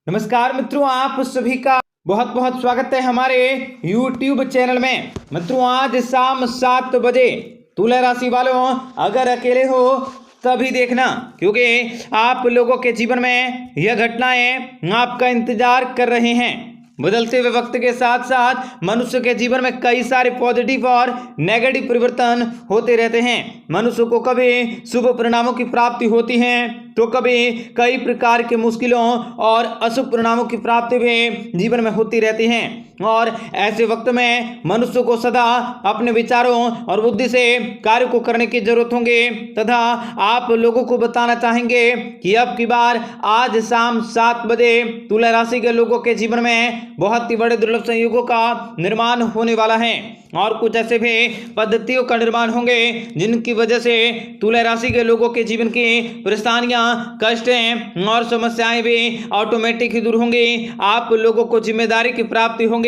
नमस्कार मित्रों, आप सभी का बहुत बहुत स्वागत है हमारे YouTube चैनल में। मित्रों, आज शाम 7 बजे तुला राशि वालों अगर अकेले हो तभी देखना, क्योंकि आप लोगों के जीवन में यह घटनाएं आपका इंतजार कर रहे हैं। बदलते हुए वक्त के साथ साथ मनुष्य के जीवन में कई सारे पॉजिटिव और नेगेटिव परिवर्तन होते रहते हैं। मनुष्य को कभी शुभ परिणामों की प्राप्ति होती है तो कभी कई प्रकार के मुश्किलों और अशुभ परिणामों की प्राप्ति भी जीवन में होती रहती है। और ऐसे वक्त में मनुष्य को सदा अपने विचारों और बुद्धि से कार्य को करने की जरूरत होगी तथा आप लोगों को बताना चाहेंगे कि अब की बार आज शाम 7 बजे तुला राशि के लोगों के जीवन में बहुत ही बड़े दुर्लभ संयोगों का निर्माण होने वाला है और कुछ ऐसे भी पद्धतियों का निर्माण होंगे जिनकी वजह से तुला राशि के लोगों के जीवन की परेशानियां, कष्टें और समस्याएं भी ऑटोमेटिक ही दूर होंगी। आप लोगों को जिम्मेदारी की प्राप्ति होंगी,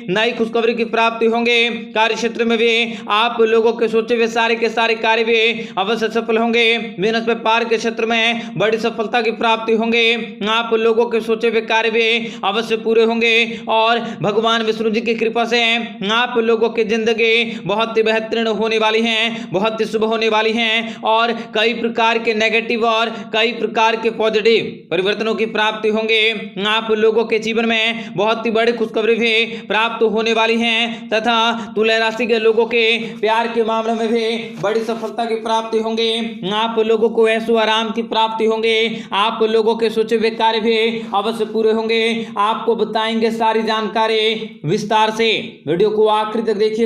नई खुशखबरी की प्राप्ति होंगे। कार्य क्षेत्र में भी आप लोगों के सोचे हुए सारे के सारे कार्य भी अवश्य सफल होंगे। बिजनेस व्यापार के क्षेत्र में बड़ी सफलता की प्राप्ति होंगे। आप लोगों के सोचे हुए कार्य भी अवश्य पूरे होंगे और भगवान विष्णु जी की कृपा से आप लोगों की जिंदगी बहुत ही बेहतरीन होने वाली है, बहुत ही शुभ होने वाली है और कई प्रकार के नेगेटिव और कई प्रकार के पॉजिटिव परिवर्तनों की प्राप्ति होंगे। आप लोगों के जीवन में बहुत ही बड़ी खुशखबरी भी प्राप्त होने वाली है तथा तुला राशि के लोगों के प्यार के मामले में भी बड़ी सफलता की प्राप्ति होंगे। आप लोगों को ऐशो आराम की प्राप्ति होंगे। आप लोगों के सोचे हुए कार्य भी अवश्य पूरे होंगे। आपको बताएंगे सारी जानकारी विस्तार से। वीडियो को आखिर तक देखिएगा।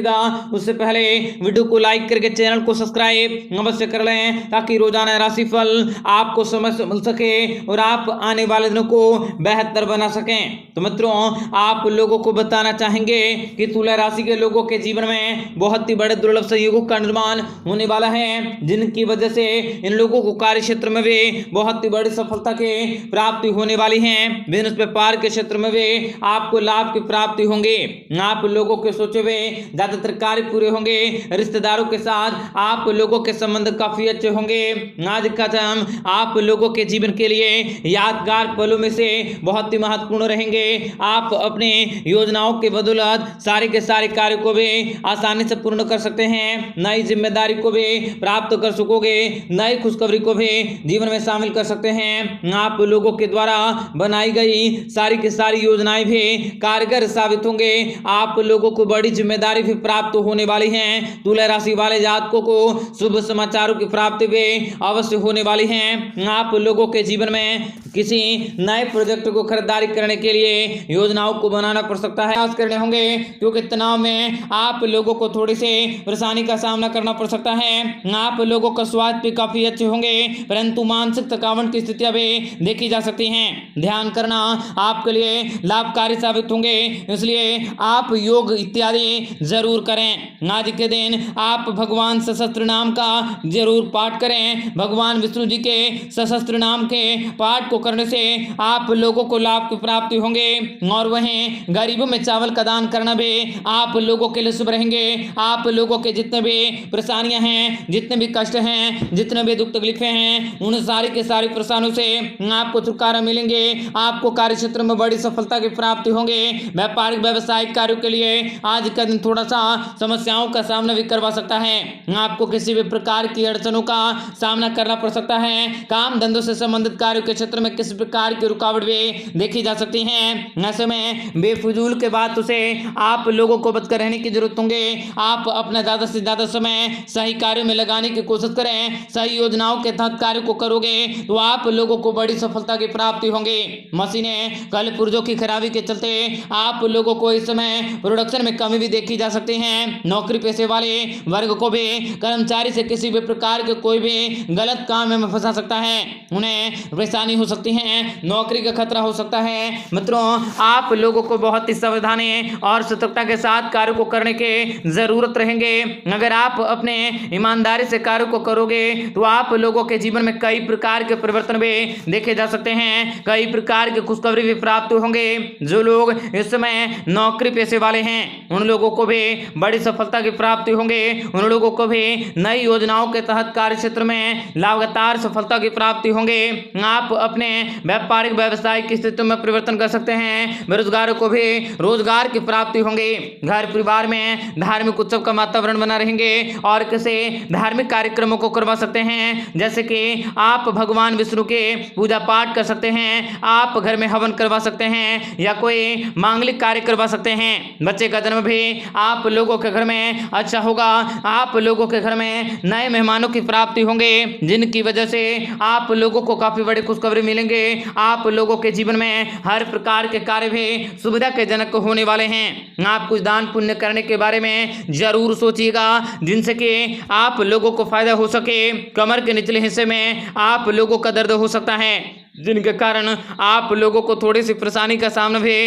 उससे पहले वीडियो को लाइक करके चैनल को सब्सक्राइब अवश्य कर लें ताकि रोजाना राशिफल आपको समय से मिल सके और आप आने वाले दिनों को बेहतर बना सकें। तो मित्रों, आप लोगों को बताना चाहेंगे कि तुला राशि के लोगों के जीवन में बहुत ही बड़े दुर्लभ संयोगों का निर्माण होने वाला है जिनकी वजह से इन लोगों को कार्य क्षेत्र में भी बहुत ही बड़ी सफलता की प्राप्ति होने वाली है। बिजनेस व्यापार के क्षेत्र में भी आपको लाभ की प्राप्ति होंगे। आप लोगों के सोचे हुए ज्यादातर कार्य पूरे होंगे। रिश्तेदारों के साथ आप लोगों के संबंध काफी अच्छे होंगे। आज का दिन आप लोगों के जीवन के लिए यादगार पलों में से बहुत ही महत्वपूर्ण रहेंगे। आप अपने योजनाओं के बदौलत सारे के सारे कार्य को भी आसानी से पूर्ण कर सकते हैं। नई जिम्मेदारी को भी प्राप्त कर सकोगे। नई खुशखबरी को भी जीवन में शामिल कर सकते हैं। आप लोगों के द्वारा बनाई गई सारी की सारी योजनाएं भी कारगर साबित होंगे। आप लोगों को बड़ी जिम्मेदारी भी प्राप्त होने वाली है। तुला राशि वाले जातकों को शुभ समाचारों की प्राप्ति भी अवश्य होने वाली है। आप लोगों के जीवन में किसी नए प्रोजेक्ट को खरीदारी करने के लिए योजनाओं को बनाना पड़ सकता है, प्रयास करने होंगे, क्योंकि तनाव में आप लोगों को थोड़ी सी परेशानी का सामना करना पड़ सकता है। आप लोगों का स्वास्थ्य भी काफी अच्छे होंगे, परंतु मानसिक थकावट की स्थितियां भी देखी जा सकती हैं। ध्यान करना आपके लिए लाभकारी साबित होंगे, इसलिए आप योग इत्यादि जरूर करें। आज के दिन आप भगवान सशस्त्र नाम का जरूर पाठ करें। भगवान विष्णु जी के सशस्त्र नाम के पाठ को करने से आप लोगों को लाभ की प्राप्ति होंगे और वहीं गरीबों में चावल का दान करना भी आप लोगों के लिए शुभ रहेंगे। आप लोगों के जितने भी परेशानियां हैं, जितने भी कष्ट हैं, जितने भी दुख तकलीफें हैं, उन सारी के सारी परेशानियों से आपको छुटकारा मिलेंगे। आपको कार्य क्षेत्र में बड़ी सफलता की प्राप्ति होंगे। व्यापारिक व्यवसायिक कार्यों के लिए आज का दिन थोड़ा सा समस्याओं का सामना भी करवा सकता है। आपको किसी भी प्रकार की अड़चनों का सामना करना पड़ सकता है। काम धंधों से संबंधित कार्यों के क्षेत्र में किसी प्रकार की रुकावट भी देखी जा सकती है। ऐसे में बेफिजूल के बातों से आप लोगों को बचकर रहने की जरूरत होंगे। आप अपना ज्यादा से ज्यादा समय सही कार्यों में लगाने की कोशिश करें। सही योजनाओं के तहत कार्य को करोगे तो आप लोगों को बड़ी सफलता की प्राप्ति होंगी। मशीनें कल पुर्जों की खराबी के चलते आप लोगों को इस समय प्रोडक्शन में कमी भी देखी जा सकती है। नौकरी पेशे वाले वर्ग को भी कर्मचारी से किसी भी प्रकार के कोई भी गलत काम में फंसा सकता है। उन्हें परेशानी हो सकती है, नौकरी का खतरा हो सकता है। मित्रों, आप लोगों को बहुत ही सावधानी और सतर्कता के साथ कार्य को करने की जरूरत रहेंगे। अगर आप अपने ईमानदारी से कार्य को करोगे तो आप लोगों के जीवन में कई प्रकार के परिवर्तन भी देखे जा सकते हैं। कई प्रकार की खुशखबरी भी प्राप्त होंगे। जो लोग इस समय नौकरी पेशे वाले हैं उन लोगों को भी बड़ी सफलता की प्राप्ति होंगे। उन लोगों को भी नई योजनाओं के तहत कार्य क्षेत्र में लगातार सफलता की प्राप्ति प्राप्ति होंगे। आप अपने व्यापारिक व्यवसायिक स्थिति में परिवर्तन कर सकते हैं। बेरोजगारों को भी रोजगार की प्राप्ति होंगे। घर परिवार में धार्मिक उत्सव का वातावरण बना रहेंगे और किसी धार्मिक कार्यक्रमों को करवा सकते हैं, जैसे कि आप भगवान विष्णु के पूजा पाठ कर सकते हैं, आप घर में हवन करवा सकते हैं या कोई मांगलिक कार्य करवा सकते हैं। बच्चे का जन्म भी आप लोगों के घर में अच्छा होगा। आप लोगों के घर में नए मेहमानों की प्राप्ति होंगे, जिनकी वजह से आप लोगों को काफी बड़ी खुशखबरी मिलेंगे। आप लोगों के जीवन में हर प्रकार के कार्य भी सुविधा के जनक होने वाले हैं। आप कुछ दान पुण्य करने के बारे में जरूर सोचिएगा, जिनसे कि आप लोगों को फायदा हो सके। कमर के निचले हिस्से में आप लोगों का दर्द हो सकता है, जिनके कारण आप लोगों को थोड़ी सी परेशानी का सामना भी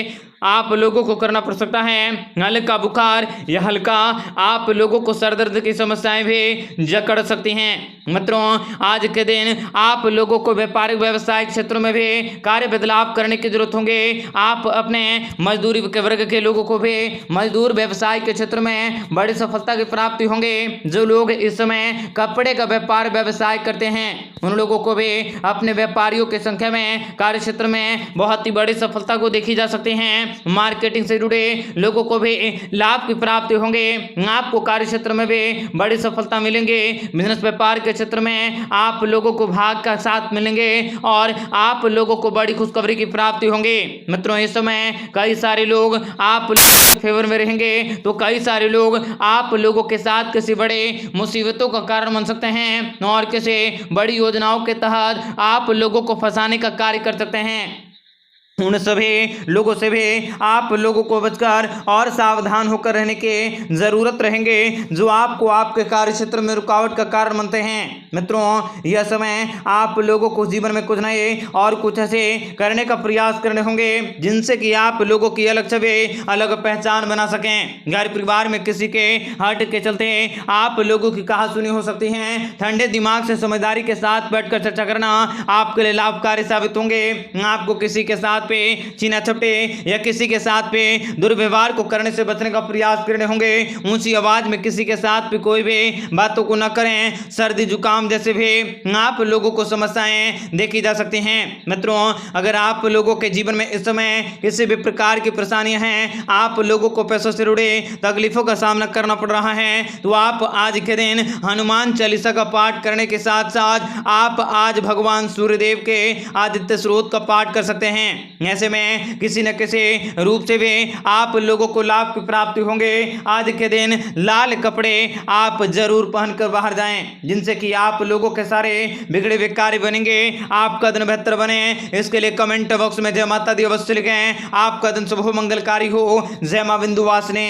आप लोगों को करना पड़ सकता है। हल्का बुखार या हल्का आप लोगों को सर दर्द की समस्याएं भी जकड़ सकती हैं। मित्रों, आज के दिन आप लोगों को व्यापारिक व्यवसायिक क्षेत्रों में भी कार्य बदलाव करने की जरूरत होंगे। आप अपने मजदूरी के वर्ग के लोगों को भी मजदूर व्यवसाय के क्षेत्र में बड़ी सफलता की प्राप्ति होंगे। जो लोग इस समय कपड़े का व्यापार व्यवसाय करते हैं, उन लोगों को भी अपने व्यापारियों की संख्या में कार्य क्षेत्र में बहुत ही बड़ी सफलता को देखी जा सकती है। मार्केटिंग से जुड़े लोगों को भी लाभ की प्राप्ति होंगे। आपको कार्य क्षेत्र में भी बड़ी सफलता मिलेंगे। बिजनेस व्यापार के क्षेत्र में आप लोगों को भाग का साथ मिलेंगे और आप लोगों को बड़ी खुशखबरी की प्राप्ति होंगे। मित्रों, इस समय कई सारे लोग आप फेवर में रहेंगे, तो कई सारे लोग आप लोगों के साथ किसी बड़े मुसीबतों का कारण बन सकते हैं और किसी बड़ी योजनाओं के तहत आप लोगों को फंसाने का कार्य कर सकते हैं। उन सभी लोगों से भी आप लोगों को बचकर और सावधान होकर रहने की जरूरत रहेंगे, जो आपको आपके कार्य क्षेत्र में रुकावट का कारण बनते हैं। मित्रों, यह समय आप लोगों को जीवन में कुछ नए और कुछ ऐसे करने का प्रयास करने होंगे, जिनसे कि आप लोगों की अलग छवि, अलग पहचान बना सकें। घर परिवार में किसी के हट के चलते आप लोगों की कहा सुनी हो सकती है। ठंडे दिमाग से समझदारी के साथ बैठकर चर्चा करना आपके लिए लाभकारी साबित होंगे। आपको किसी के साथ पे चीना चपटे या किसी के साथ पे दुर्व्यवहार को करने से बचने का प्रयास करने होंगे। ऊंची आवाज में किसी के साथ भी कोई भी बातों को न करें। सर्दी जुकाम जैसे भी आप लोगों को समस्याएं देखी जा सकती हैं। मित्रों, अगर आप लोगों के जीवन में इस समय किसी भी प्रकार की परेशानियां हैं, आप लोगों को पैसों से जुड़े तकलीफों का सामना करना पड़ रहा है, तो आप आज के दिन हनुमान चालीसा का पाठ करने के साथ साथ आप आज भगवान सूर्यदेव के आदित्य स्रोत का पाठ कर सकते हैं। ऐसे में किसी न किसी रूप से भी आप लोगों को लाभ की प्राप्ति होंगे। आज के दिन लाल कपड़े आप जरूर पहनकर बाहर जाएं, जिनसे कि आप लोगों के सारे बिगड़े हुए कार्य बनेंगे, आपका दिन बेहतर बने। इसके लिए कमेंट बॉक्स में जय माता दी अवश्य लिखें। आपका दिन शुभ मंगलकारी हो। जय मां विंध्यवासिनी।